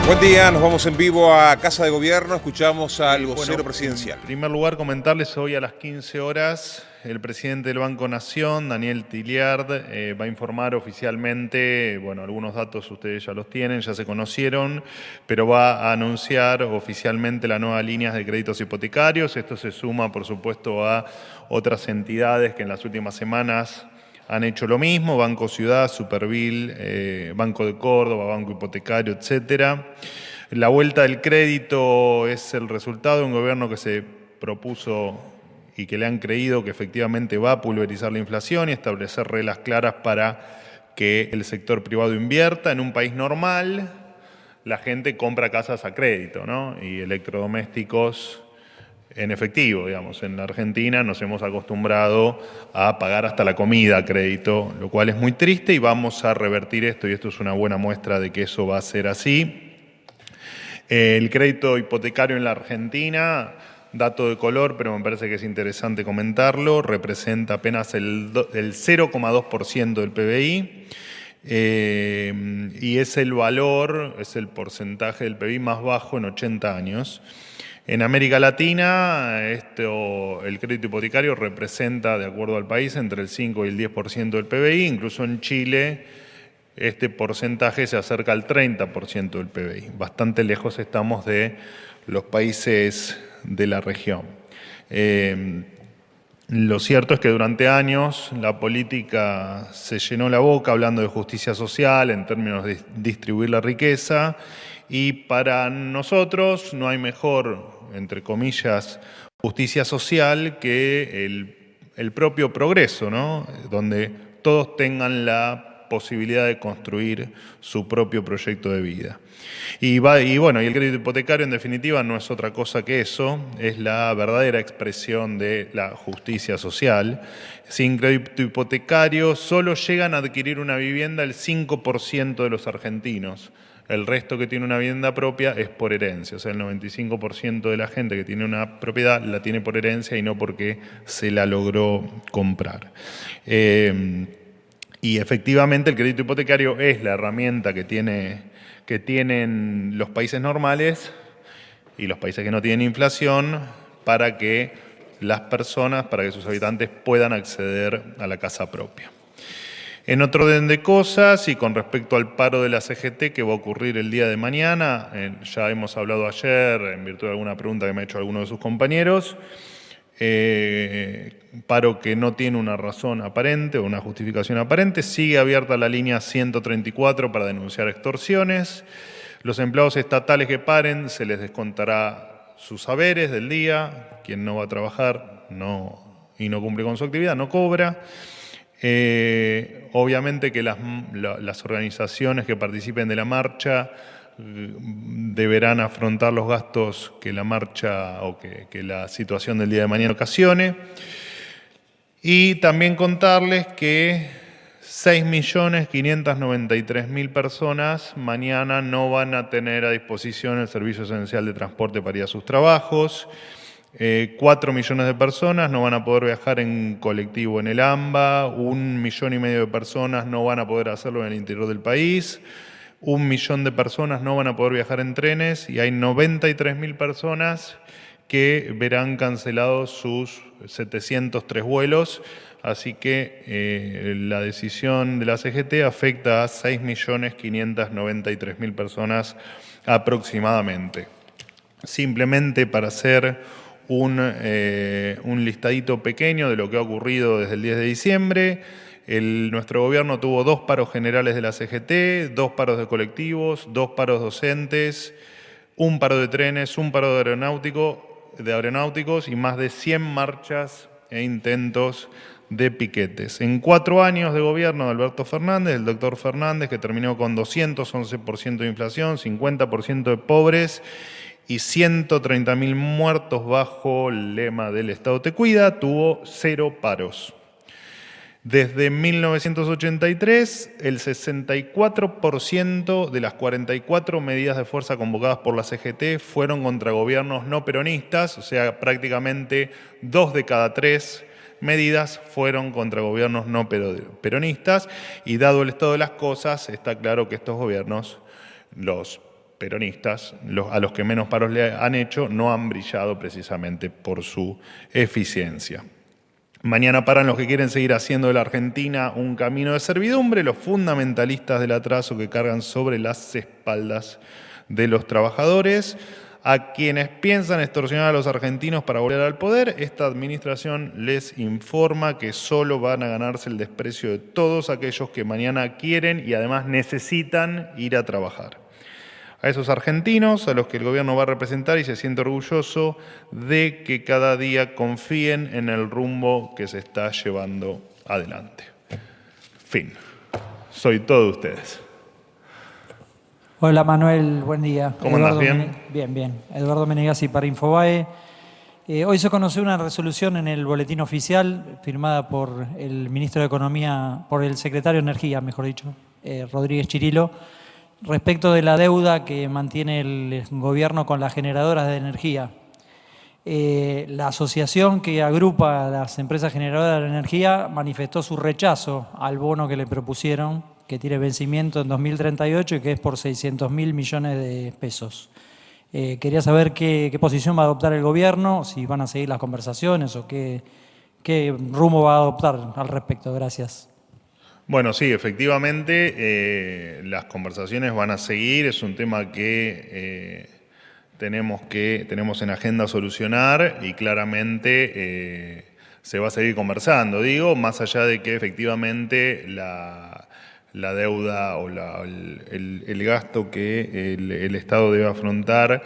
Buen día, nos vamos en vivo a Casa de Gobierno, escuchamos al vocero presidencial. En primer lugar, comentarles hoy a las 15 horas, el presidente del Banco Nación, Daniel Tilliard, va a informar oficialmente, algunos datos ustedes ya los tienen, ya se conocieron, pero va a anunciar oficialmente las nuevas líneas de créditos hipotecarios. Esto se suma, por supuesto, a otras entidades que en las últimas semanas han hecho lo mismo: Banco Ciudad, Supervil, Banco de Córdoba, Banco Hipotecario, etcétera. La vuelta del crédito es el resultado de un gobierno que se propuso y que le han creído que efectivamente va a pulverizar la inflación y establecer reglas claras para que el sector privado invierta. En un país normal, la gente compra casas a crédito, ¿no? Y electrodomésticos en efectivo, digamos. En la Argentina nos hemos acostumbrado a pagar hasta la comida a crédito, lo cual es muy triste, y vamos a revertir esto, y esto es una buena muestra de que eso va a ser así. El crédito hipotecario en la Argentina, dato de color, pero me parece que es interesante comentarlo, representa apenas el 0,2% del PBI. Y es el valor, es el porcentaje del PBI más bajo en 80 años. En América Latina, el crédito hipotecario representa, de acuerdo al país, entre el 5 y el 10% del PBI. Incluso en Chile, este porcentaje se acerca al 30% del PBI. Bastante lejos estamos de los países de la región. Lo cierto es que durante años la política se llenó la boca hablando de justicia social en términos de distribuir la riqueza, y para nosotros no hay mejor, entre comillas, justicia social que el propio progreso, ¿no? Donde todos tengan la posibilidad de construir su propio proyecto de vida. Y el crédito hipotecario, en definitiva, no es otra cosa que eso, es la verdadera expresión de la justicia social. Sin crédito hipotecario solo llegan a adquirir una vivienda el 5% de los argentinos. El resto que tiene una vivienda propia es por herencia. O sea, el 95% de la gente que tiene una propiedad la tiene por herencia y no porque se la logró comprar. Y efectivamente el crédito hipotecario es la herramienta que tienen los países normales y los países que no tienen inflación para que las personas, para que sus habitantes puedan acceder a la casa propia. En otro orden de cosas, y con respecto al paro de la CGT que va a ocurrir el día de mañana, ya hemos hablado ayer en virtud de alguna pregunta que me ha hecho alguno de sus compañeros, paro que no tiene una razón aparente o una justificación aparente. Sigue abierta la línea 134 para denunciar extorsiones. Los empleados estatales que paren se les descontará sus saberes del día. Quien no va a trabajar y no cumple con su actividad no cobra. Obviamente que las organizaciones que participen de la marcha deberán afrontar los gastos que la marcha o que la situación del día de mañana ocasione. Y también contarles que 6.593.000 personas mañana no van a tener a disposición el servicio esencial de transporte para ir a sus trabajos. 4 millones de personas no van a poder viajar en colectivo en el AMBA, 1,5 millones de personas no van a poder hacerlo en el interior del país, 1 millón de personas no van a poder viajar en trenes, y hay 93.000 personas que verán cancelados sus 703 vuelos. Así que la decisión de la CGT afecta a 6.593.000 personas aproximadamente. Simplemente para hacer un listadito pequeño de lo que ha ocurrido desde el 10 de diciembre. Nuestro gobierno tuvo 2 paros generales de la CGT, 2 paros de colectivos, 2 paros docentes, 1 paro de trenes, 1 paro de aeronáuticos y más de 100 marchas e intentos de piquetes. En 4 años de gobierno de Alberto Fernández, el doctor Fernández, que terminó con 211% de inflación, 50% de pobres y 130.000 muertos bajo el lema del Estado te cuida, tuvo 0 paros. Desde 1983, el 64% de las 44 medidas de fuerza convocadas por la CGT fueron contra gobiernos no peronistas, o sea, prácticamente 2 de cada 3 medidas fueron contra gobiernos no peronistas, y dado el estado de las cosas, está claro que estos gobiernos, los peronistas, a los que menos paros le han hecho, no han brillado precisamente por su eficiencia. Mañana paran los que quieren seguir haciendo de la Argentina un camino de servidumbre, los fundamentalistas del atraso que cargan sobre las espaldas de los trabajadores. A quienes piensan extorsionar a los argentinos para volver al poder, esta administración les informa que solo van a ganarse el desprecio de todos aquellos que mañana quieren y además necesitan ir a trabajar. A esos argentinos, a los que el gobierno va a representar y se siente orgulloso de que cada día confíen en el rumbo que se está llevando adelante. Fin. Soy todo de ustedes. Hola Manuel, buen día. ¿Cómo andas? ¿Bien? Bien. Eduardo Menegazzi para Infobae. Hoy se conoció una resolución en el boletín oficial firmada por el ministro de Economía, por el secretario de Energía, mejor dicho, Rodríguez Chirilo, respecto de la deuda que mantiene el gobierno con las generadoras de energía. La asociación que agrupa a las empresas generadoras de energía manifestó su rechazo al bono que le propusieron, que tiene vencimiento en 2038 y que es por 600.000 millones de pesos. Quería saber qué posición va a adoptar el gobierno, si van a seguir las conversaciones o qué rumbo va a adoptar al respecto. Gracias. Bueno, sí, efectivamente, las conversaciones van a seguir. Es un tema que tenemos en agenda solucionar y claramente se va a seguir conversando. Digo, más allá de que efectivamente la deuda o el gasto que el Estado debe afrontar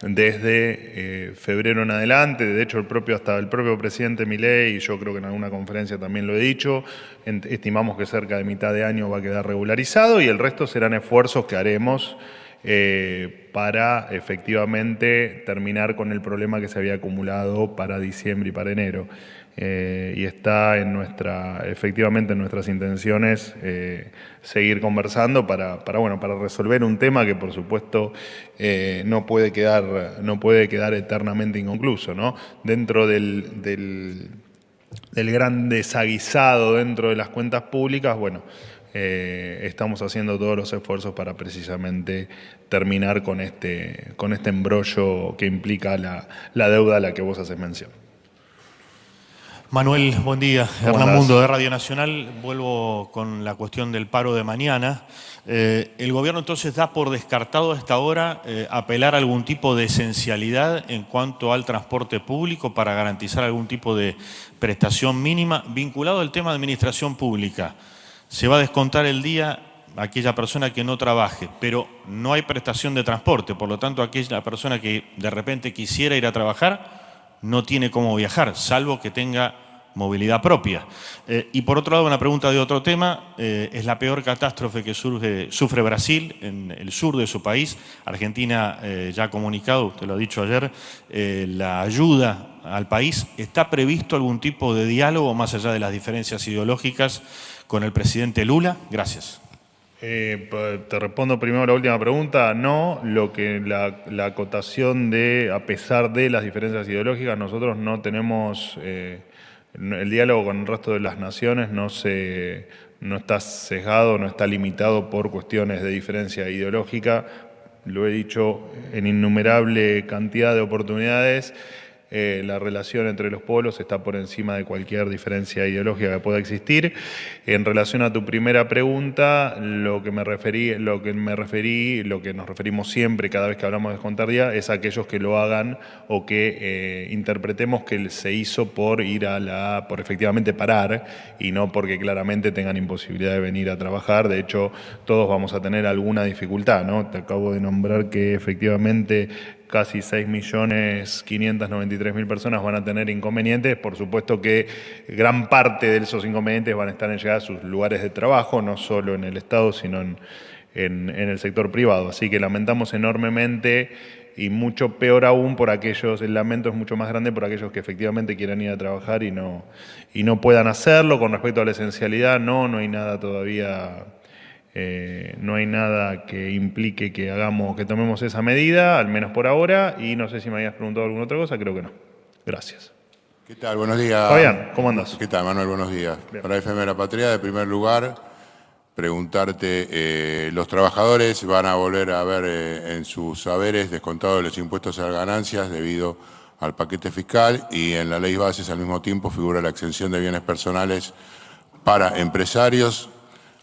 desde febrero en adelante. De hecho, hasta el propio presidente Milei, y yo creo que en alguna conferencia también lo he dicho, estimamos que cerca de mitad de año va a quedar regularizado y el resto serán esfuerzos que haremos para efectivamente terminar con el problema que se había acumulado para diciembre y para enero. Y está efectivamente en nuestras intenciones seguir conversando para resolver un tema que por supuesto no puede quedar eternamente inconcluso, ¿no? Dentro del gran desaguisado dentro de las cuentas públicas, estamos haciendo todos los esfuerzos para precisamente terminar con este embrollo que implica la deuda a la que vos haces mención. Manuel, buen día. Hernán Mundo de Radio Nacional. Vuelvo con la cuestión del paro de mañana. ¿El gobierno entonces da por descartado a esta hora apelar a algún tipo de esencialidad en cuanto al transporte público para garantizar algún tipo de prestación mínima vinculado al tema de administración pública? Se va a descontar el día a aquella persona que no trabaje, pero no hay prestación de transporte, por lo tanto aquella persona que de repente quisiera ir a trabajar no tiene cómo viajar, salvo que tenga movilidad propia. Y por otro lado, una pregunta de otro tema, es la peor catástrofe que sufre Brasil en el sur de su país. Argentina ya ha comunicado, usted lo ha dicho ayer, la ayuda al país. ¿Está previsto algún tipo de diálogo más allá de las diferencias ideológicas con el presidente Lula? Gracias. Te respondo primero la última pregunta. No, la acotación de, a pesar de las diferencias ideológicas, nosotros no tenemos... el diálogo con el resto de las naciones no está sesgado, no está limitado por cuestiones de diferencia ideológica. Lo he dicho en innumerable cantidad de oportunidades. La relación entre los pueblos está por encima de cualquier diferencia ideológica que pueda existir. En relación a tu primera pregunta, lo que nos referimos siempre cada vez que hablamos de descontar día es a aquellos que lo hagan o que interpretemos que se hizo por efectivamente parar y no porque claramente tengan imposibilidad de venir a trabajar. De hecho, todos vamos a tener alguna dificultad, ¿no? Te acabo de nombrar que efectivamente casi 6.593.000 personas van a tener inconvenientes. Por supuesto que gran parte de esos inconvenientes van a estar en llegar a sus lugares de trabajo, no solo en el Estado, sino en el sector privado. Así que lamentamos enormemente y mucho peor aún por aquellos, el lamento es mucho más grande por aquellos que efectivamente quieran ir a trabajar y no puedan hacerlo. Con respecto a la esencialidad, no hay nada todavía... no hay nada que implique que tomemos esa medida, al menos por ahora, y no sé si me habías preguntado alguna otra cosa, creo que no. Gracias. ¿Qué tal? Buenos días. Fabián, ¿cómo andás? ¿Qué tal, Manuel? Buenos días. Bien. Para FM de la Patria, de primer lugar, preguntarte, los trabajadores van a volver a ver en sus saberes descontados los impuestos a las ganancias debido al paquete fiscal, y en la ley bases al mismo tiempo figura la exención de bienes personales para empresarios.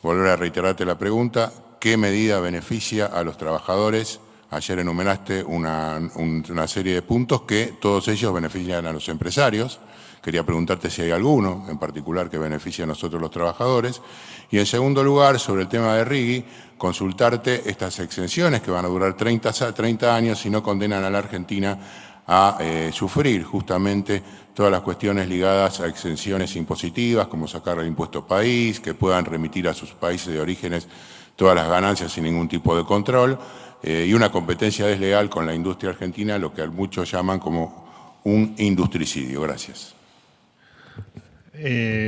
Volver a reiterarte la pregunta, ¿qué medida beneficia a los trabajadores? Ayer enumeraste una serie de puntos que todos ellos benefician a los empresarios. Quería preguntarte si hay alguno en particular que beneficie a nosotros los trabajadores. Y en segundo lugar, sobre el tema de RIGI, consultarte estas exenciones que van a durar 30 años y no condenan a la Argentina a sufrir justamente todas las cuestiones ligadas a exenciones impositivas, como sacar el impuesto país, que puedan remitir a sus países de orígenes todas las ganancias sin ningún tipo de control, y una competencia desleal con la industria argentina, lo que muchos llaman como un industricidio. Gracias.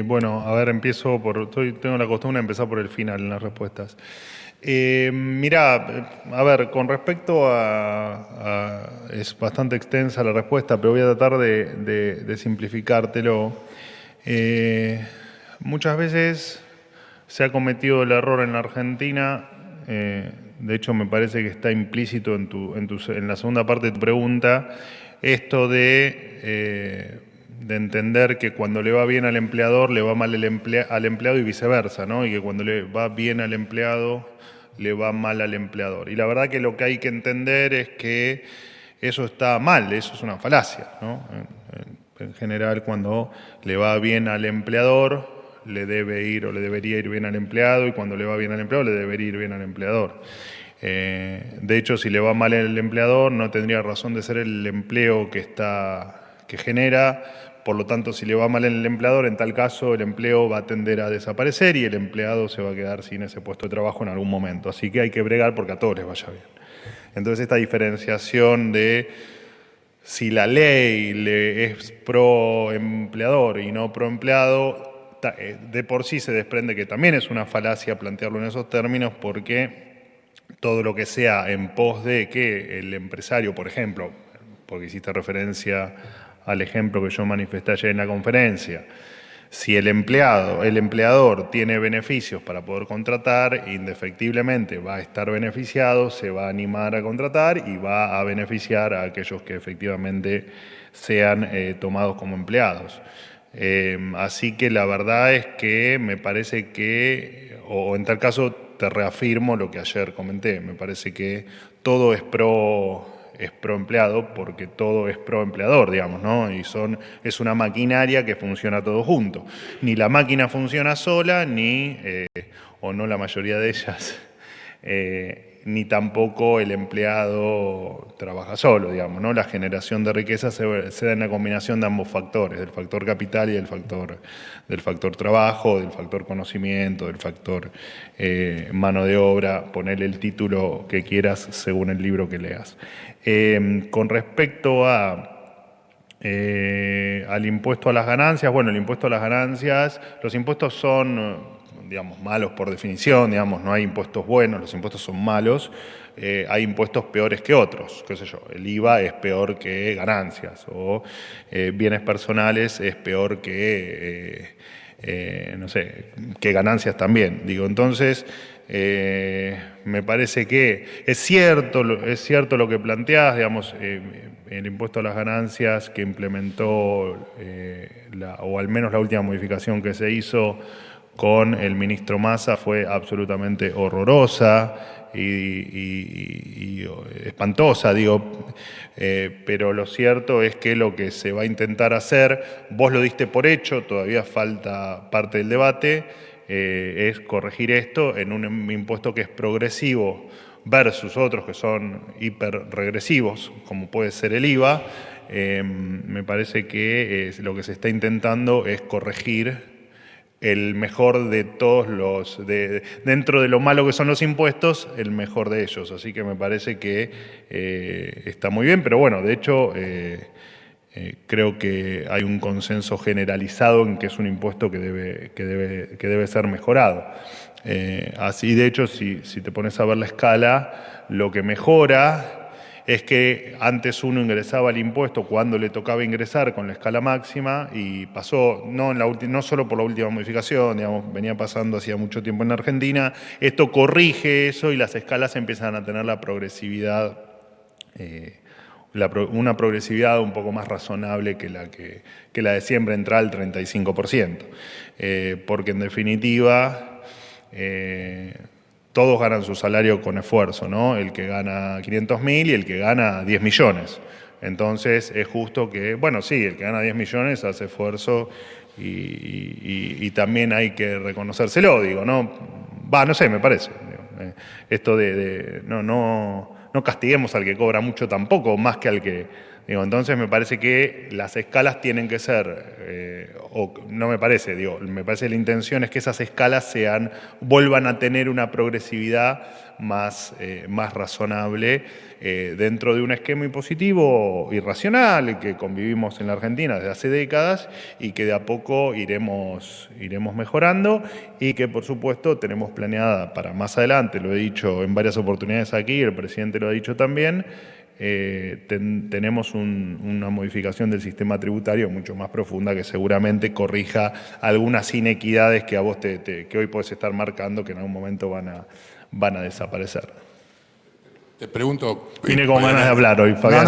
Bueno, a ver, empiezo tengo la costumbre de empezar por el final en las respuestas. Mirá, a ver, con respecto es bastante extensa la respuesta, pero voy a tratar de simplificártelo. Muchas veces se ha cometido el error en la Argentina, de hecho me parece que está implícito en la segunda parte de tu pregunta, esto de entender que cuando le va bien al empleador, le va mal al empleado y viceversa, ¿no? Y que cuando le va bien al empleado, le va mal al empleador. Y la verdad que lo que hay que entender es que eso está mal, eso es una falacia, ¿no? En general, cuando le va bien al empleador, le debe ir o le debería ir bien al empleado, y cuando le va bien al empleado, le debería ir bien al empleador. De hecho, si le va mal al empleador, no tendría razón de ser el empleo que genera. Por lo tanto, si le va mal el empleador, en tal caso el empleo va a tender a desaparecer y el empleado se va a quedar sin ese puesto de trabajo en algún momento. Así que hay que bregar porque a todos les vaya bien. Entonces, esta diferenciación de si la ley es pro empleador y no pro empleado, de por sí se desprende que también es una falacia plantearlo en esos términos, porque todo lo que sea en pos de que el empresario, por ejemplo, porque hiciste referencia al ejemplo que yo manifesté ayer en la conferencia, si el empleador tiene beneficios para poder contratar, indefectiblemente va a estar beneficiado, se va a animar a contratar y va a beneficiar a aquellos que efectivamente sean tomados como empleados. Así que la verdad es que me parece que, o en tal caso te reafirmo lo que ayer comenté, me parece que todo es pro empleado porque todo es pro empleador, digamos, ¿no? Y es una maquinaria que funciona todo junto. Ni la máquina funciona sola, o no la mayoría de ellas, ni tampoco el empleado trabaja solo, digamos, ¿no? La generación de riqueza se da en la combinación de ambos factores, del factor capital y del factor trabajo, del factor conocimiento, del factor mano de obra, ponerle el título que quieras según el libro que leas. Con respecto al impuesto a las ganancias, bueno, el impuesto a las ganancias, los impuestos son, digamos, malos por definición, digamos, no hay impuestos buenos, los impuestos son malos, hay impuestos peores que otros, qué sé yo, el IVA es peor que ganancias, o bienes personales es peor que, no sé, que ganancias también, digo, entonces me parece que es cierto lo que planteás, digamos, el impuesto a las ganancias que implementó, o al menos la última modificación que se hizo con el ministro Massa fue absolutamente horrorosa y espantosa, digo, pero lo cierto es que lo que se va a intentar hacer, vos lo diste por hecho, todavía falta parte del debate, es corregir esto en un impuesto que es progresivo versus otros que son hiperregresivos, como puede ser el IVA. Me parece que lo que se está intentando es corregir el mejor de todos dentro de lo malo que son los impuestos, el mejor de ellos. Así que me parece que está muy bien, pero bueno, de hecho creo que hay un consenso generalizado en que es un impuesto que debe ser mejorado. Así, de hecho, si te pones a ver la escala, lo que mejora es que antes uno ingresaba el impuesto cuando le tocaba ingresar con la escala máxima y pasó, no solo por la última modificación, digamos, venía pasando hacía mucho tiempo en la Argentina, esto corrige eso y las escalas empiezan a tener la progresividad, una progresividad un poco más razonable que la de siempre entrar al 35%, porque en definitiva todos ganan su salario con esfuerzo, ¿no? El que gana 500.000 y el que gana 10 millones. Entonces es justo que, bueno, sí, el que gana 10 millones hace esfuerzo y también hay que reconocérselo, digo, ¿no? No sé, me parece. Digo, esto no castiguemos al que cobra mucho tampoco, más que al que... Digo, entonces me parece que las escalas tienen que ser, no me parece, digo, me parece que la intención es que esas escalas vuelvan a tener una progresividad más razonable dentro de un esquema impositivo irracional que convivimos en la Argentina desde hace décadas y que de a poco iremos mejorando y que por supuesto tenemos planeada para más adelante, lo he dicho en varias oportunidades aquí, el presidente lo ha dicho también, tenemos una modificación del sistema tributario mucho más profunda que seguramente corrija algunas inequidades que a vos que hoy podés estar marcando que en algún momento van a desaparecer. Te pregunto... Vine con ganas de hablar hoy, Fabián.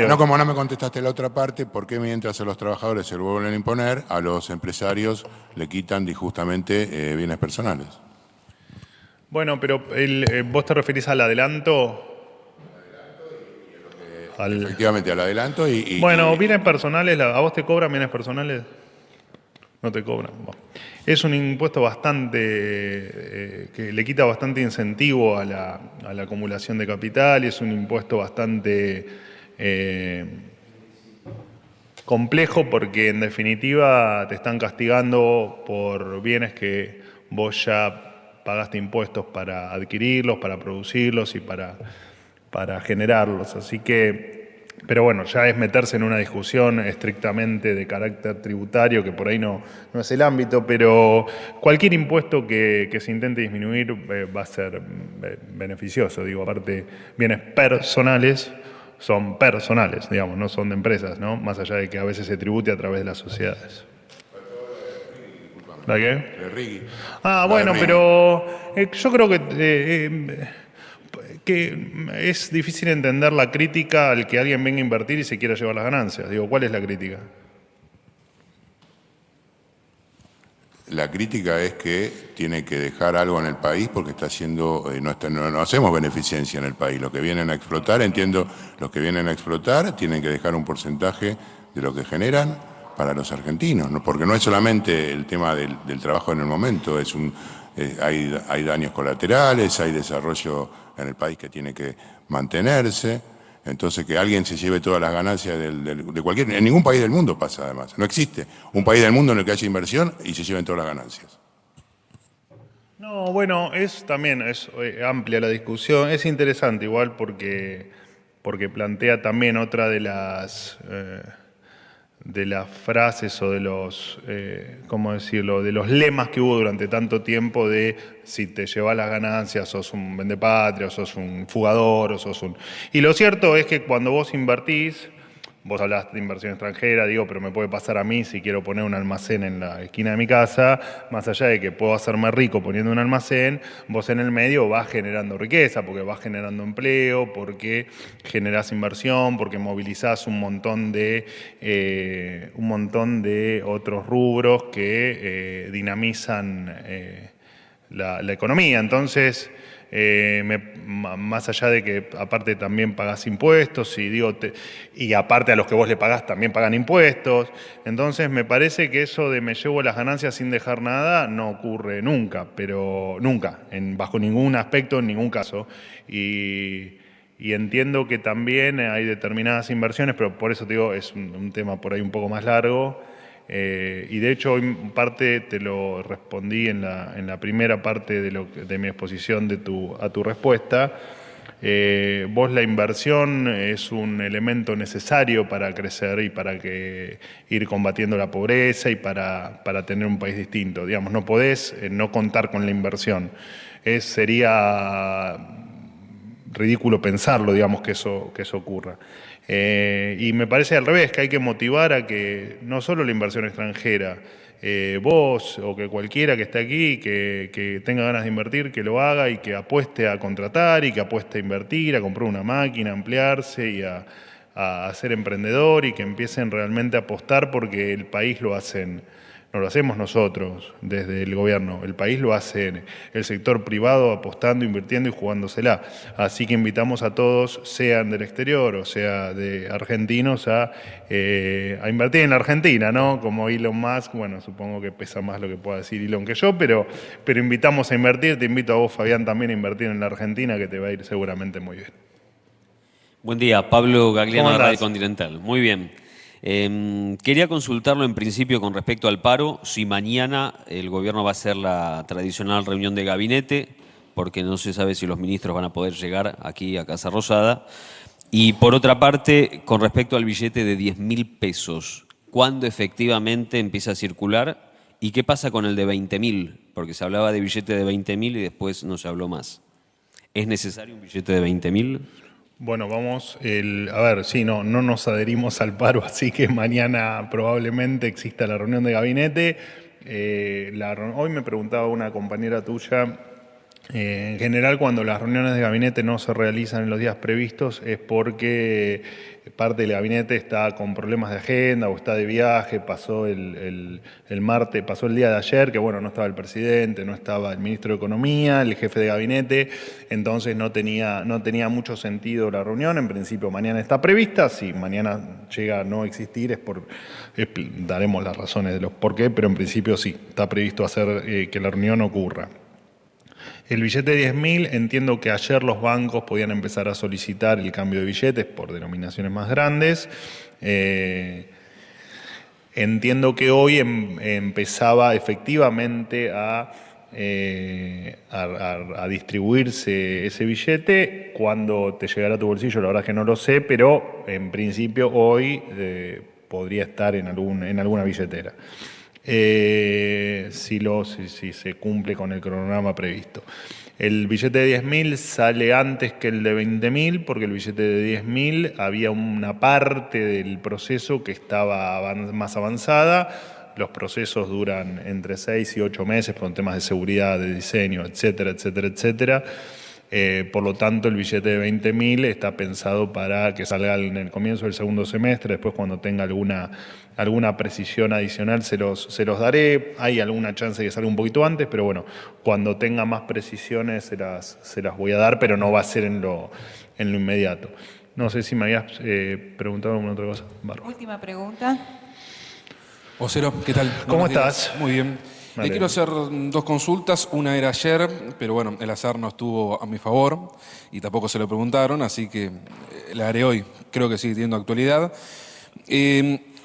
No, como no me contestaste la otra parte, ¿por qué mientras a los trabajadores se lo vuelven a imponer, a los empresarios le quitan injustamente bienes personales? Bueno, pero vos te referís al adelanto... Efectivamente, al adelanto y... Bueno, bienes personales, ¿a vos te cobran bienes personales? No te cobran. Bueno, es un impuesto bastante... que le quita bastante incentivo a la acumulación de capital y es un impuesto bastante complejo porque en definitiva te están castigando por bienes que vos ya pagaste impuestos para adquirirlos, para producirlos y para generarlos. Así que, pero bueno, ya es meterse en una discusión estrictamente de carácter tributario, que por ahí no es el ámbito, pero cualquier impuesto que se intente disminuir va a ser beneficioso. Digo, aparte, bienes personales son personales, digamos, no son de empresas, ¿no? Más allá de que a veces se tribute a través de las sociedades. ¿La qué? El RIGI. Bueno, pero yo creo que es difícil entender la crítica al que alguien venga a invertir y se quiera llevar las ganancias. Digo, ¿cuál es la crítica? La crítica es que tiene que dejar algo en el país porque está haciendo, no hacemos beneficencia en el país. Los que vienen a explotar, los que vienen a explotar tienen que dejar un porcentaje de lo que generan para los argentinos, ¿no? Porque no es solamente el tema del trabajo en el momento, hay daños colaterales, hay desarrollo en el país que tiene que mantenerse. Entonces, que alguien se lleve todas las ganancias de cualquier... En ningún país del mundo pasa, además. No existe un país del mundo en el que haya inversión y se lleven todas las ganancias. No, bueno, también es amplia la discusión. Es interesante igual porque plantea también otra de las frases o de los, ¿cómo decirlo?, de los lemas que hubo durante tanto tiempo de si te llevas las ganancias sos un vendepatria, o sos un fugador, o sos un... Y lo cierto es que cuando vos invertís, vos hablás de inversión extranjera, digo, pero me puede pasar a mí si quiero poner un almacén en la esquina de mi casa, más allá de que puedo hacerme rico poniendo un almacén, vos en el medio vas generando riqueza, porque vas generando empleo, porque generás inversión, porque movilizás un montón de otros rubros que dinamizan la economía. Entonces, más allá de que aparte también pagás impuestos y aparte a los que vos le pagás también pagan impuestos, entonces me parece que eso de me llevo las ganancias sin dejar nada no ocurre nunca, pero nunca, bajo ningún aspecto, en ningún caso. Y entiendo que también hay determinadas inversiones, pero por eso te digo, es un tema por ahí un poco más largo. Y de hecho, hoy parte te lo respondí en la primera parte de mi exposición a tu respuesta. Vos la inversión es un elemento necesario para crecer y para ir combatiendo la pobreza y para tener un país distinto. Digamos, no podés no contar con la inversión. Sería ridículo pensarlo, digamos, que eso ocurra. Y me parece al revés, que hay que motivar a que no solo la inversión extranjera, vos o que cualquiera que esté aquí, que tenga ganas de invertir, que lo haga y que apueste a contratar y que apueste a invertir, a comprar una máquina, a ampliarse y a ser emprendedor y que empiecen realmente a apostar porque el país lo hacen. No lo hacemos nosotros desde el gobierno, el país lo hace el sector privado apostando, invirtiendo y jugándosela. Así que invitamos a todos, sean del exterior o sea de argentinos, a invertir en la Argentina, ¿no? Como Elon Musk, bueno, supongo que pesa más lo que pueda decir Elon que yo, pero invitamos a invertir, te invito a vos, Fabián, también a invertir en la Argentina, que te va a ir seguramente muy bien. Buen día, Pablo Gagliano de Radio andás? Continental. Muy bien. Quería consultarlo en principio con respecto al paro, si mañana el gobierno va a hacer la tradicional reunión de gabinete, porque no se sabe si los ministros van a poder llegar aquí a Casa Rosada. Y por otra parte, con respecto al billete de 10.000 pesos, ¿cuándo efectivamente empieza a circular? ¿Y qué pasa con el de 20.000? Porque se hablaba de billete de 20.000 y después no se habló más. ¿Es necesario un billete de 20.000? Bueno, vamos, a ver, sí, no nos adherimos al paro, así que mañana probablemente exista la reunión de gabinete. Hoy me preguntaba una compañera tuya, en general cuando las reuniones de gabinete no se realizan en los días previstos es porque parte del gabinete está con problemas de agenda o está de viaje, pasó el martes, pasó el día de ayer, que bueno, no estaba el presidente, no estaba el ministro de Economía, el jefe de gabinete, entonces no tenía mucho sentido la reunión. En principio mañana está prevista, si mañana llega a no existir daremos las razones de los por qué, pero en principio sí, está previsto hacer que la reunión ocurra. El billete de 10.000, entiendo que ayer los bancos podían empezar a solicitar el cambio de billetes por denominaciones más grandes. Entiendo que hoy empezaba efectivamente a distribuirse ese billete. Cuando te llegará a tu bolsillo, la verdad es que no lo sé, pero en principio hoy podría estar en alguna billetera. Si se cumple con el cronograma previsto. El billete de 10.000 sale antes que el de 20.000 porque el billete de 10.000 había una parte del proceso que estaba más avanzada. Los procesos duran entre 6 y 8 meses por temas de seguridad, de diseño, etcétera, etcétera, etcétera. Por lo tanto, el billete de 20.000 está pensado para que salga en el comienzo del segundo semestre. Después, cuando tenga alguna precisión adicional, se los daré. Hay alguna chance de que salga un poquito antes, pero bueno, cuando tenga más precisiones se las voy a dar, pero no va a ser en lo inmediato. No sé si me habías preguntado alguna otra cosa. Bárbaro. Última pregunta. Vocero, ¿qué tal? ¿Cómo Buenos días. estás? Muy bien. Le quiero hacer dos consultas. Una era ayer, pero bueno, el azar no estuvo a mi favor y tampoco se lo preguntaron, así que la haré hoy. Creo que sigue teniendo actualidad.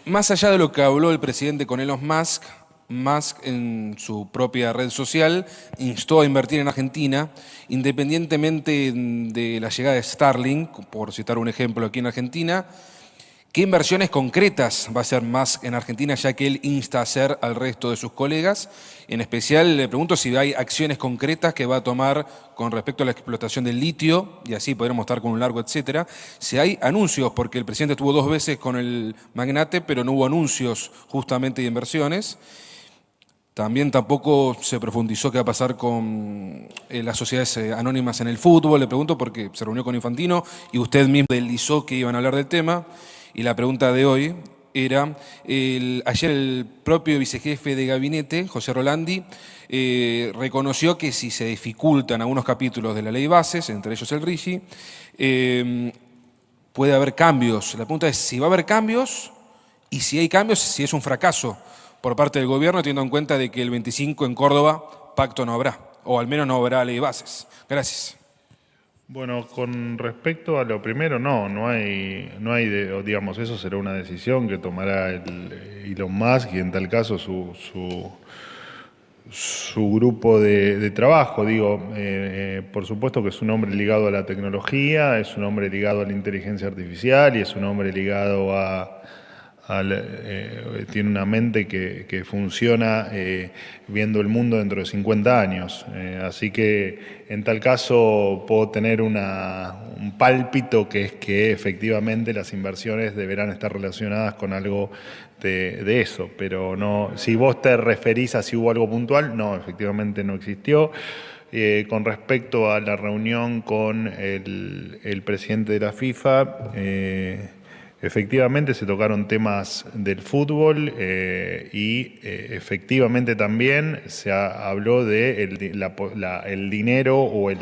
Más allá de lo que habló el presidente con Elon Musk, Musk en su propia red social instó a invertir en Argentina, independientemente de la llegada de Starlink, por citar un ejemplo aquí en Argentina. ¿Qué inversiones concretas va a hacer Musk en Argentina, ya que él insta a hacer al resto de sus colegas? En especial le pregunto si hay acciones concretas que va a tomar con respecto a la explotación del litio, y así podremos estar con un largo etcétera. Si hay anuncios, porque el presidente estuvo 2 veces con el magnate, pero no hubo anuncios justamente de inversiones. También tampoco se profundizó qué va a pasar con las sociedades anónimas en el fútbol. Le pregunto porque se reunió con Infantino y usted mismo deslizó que iban a hablar del tema. Y la pregunta de hoy era, ayer el propio vicejefe de gabinete, José Rolandi, reconoció que si se dificultan algunos capítulos de la ley bases, entre ellos el RIGI, puede haber cambios. La pregunta es si va a haber cambios y si hay cambios, si es un fracaso por parte del gobierno, teniendo en cuenta de que el 25 en Córdoba pacto no habrá, o al menos no habrá ley bases. Gracias. Bueno, con respecto a lo primero, no hay, digamos, eso será una decisión que tomará Elon Musk y en tal caso su grupo de trabajo. Por supuesto que es un hombre ligado a la tecnología, es un hombre ligado a la inteligencia artificial y es un hombre ligado a tiene una mente que funciona viendo el mundo dentro de 50 años. Así que en tal caso puedo tener un pálpito que es que efectivamente las inversiones deberán estar relacionadas con algo de eso. Pero no, si vos te referís a si hubo algo puntual, no, efectivamente no existió. Con respecto a la reunión con el presidente de la FIFA, efectivamente se tocaron temas del fútbol y efectivamente también se habló de el dinero o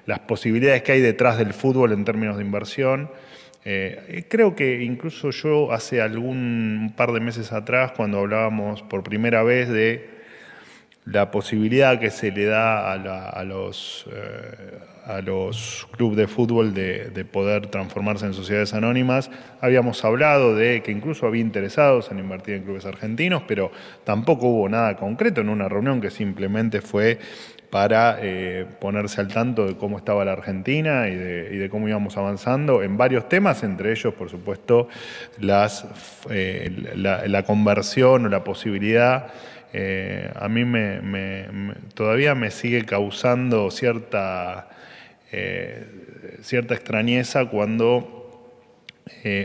las posibilidades que hay detrás del fútbol en términos de inversión. Creo que incluso yo hace un par de meses atrás, cuando hablábamos por primera vez de la posibilidad que se le da a los clubes de fútbol de poder transformarse en sociedades anónimas, habíamos hablado de que incluso había interesados en invertir en clubes argentinos, pero tampoco hubo nada concreto en una reunión que simplemente fue para ponerse al tanto de cómo estaba la Argentina y de cómo íbamos avanzando en varios temas, entre ellos, por supuesto, la conversión o la posibilidad. A mí todavía me sigue causando cierta extrañeza cuando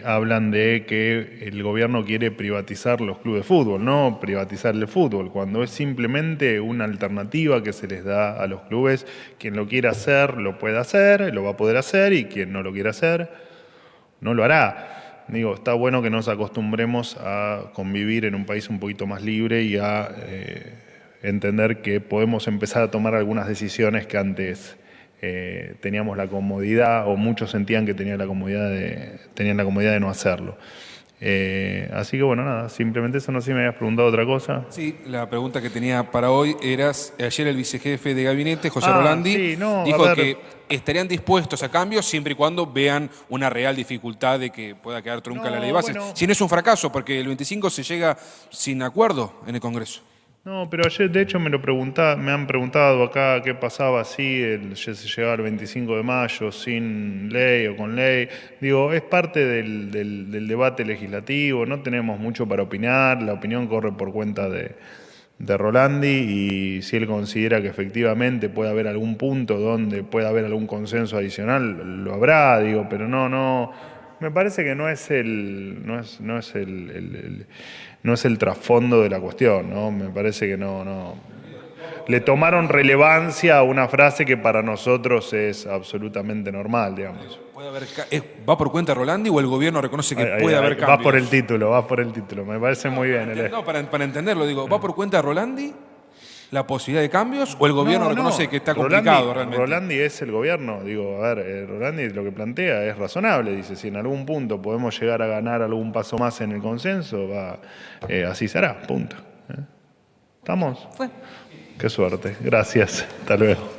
hablan de que el gobierno quiere privatizar los clubes de fútbol, no privatizar el fútbol, cuando es simplemente una alternativa que se les da a los clubes. Quien lo quiera hacer, lo puede hacer, lo va a poder hacer, y quien no lo quiera hacer, no lo hará. Digo, está bueno que nos acostumbremos a convivir en un país un poquito más libre y a entender que podemos empezar a tomar algunas decisiones que antes teníamos la comodidad, o muchos sentían que tenían la comodidad de no hacerlo. Así que bueno, nada, simplemente eso. No sé si me habías preguntado otra cosa. Sí, la pregunta que tenía para hoy era, ayer el vicejefe de gabinete, José Rolandi, dijo que estarían dispuestos a cambios siempre y cuando vean una real dificultad de que pueda quedar trunca la ley de bases. Si no es un fracaso, porque el 25 se llega sin acuerdo en el Congreso. No, pero ayer de hecho me han preguntado acá qué pasaba si se llegaba el 25 de mayo sin ley o con ley. Digo, es parte del debate legislativo, no tenemos mucho para opinar, la opinión corre por cuenta de Rolandi, y si él considera que efectivamente puede haber algún punto donde pueda haber algún consenso adicional, lo habrá, digo, pero no, me parece que no es el trasfondo de la cuestión, ¿no? Me parece que no. Le tomaron relevancia a una frase que para nosotros es absolutamente normal, digamos. ¿Va por cuenta de Rolandi o el gobierno reconoce que puede haber cambios? Va por el título, me parece muy bien. No, para entenderlo, digo, ¿va por cuenta de Rolandi la posibilidad de cambios o el gobierno reconoce que está complicado realmente? Rolandi es el gobierno, digo, a ver, Rolandi lo que plantea es razonable, dice, si en algún punto podemos llegar a ganar algún paso más en el consenso, así será, punto. ¿Estamos? Qué suerte, gracias, hasta luego.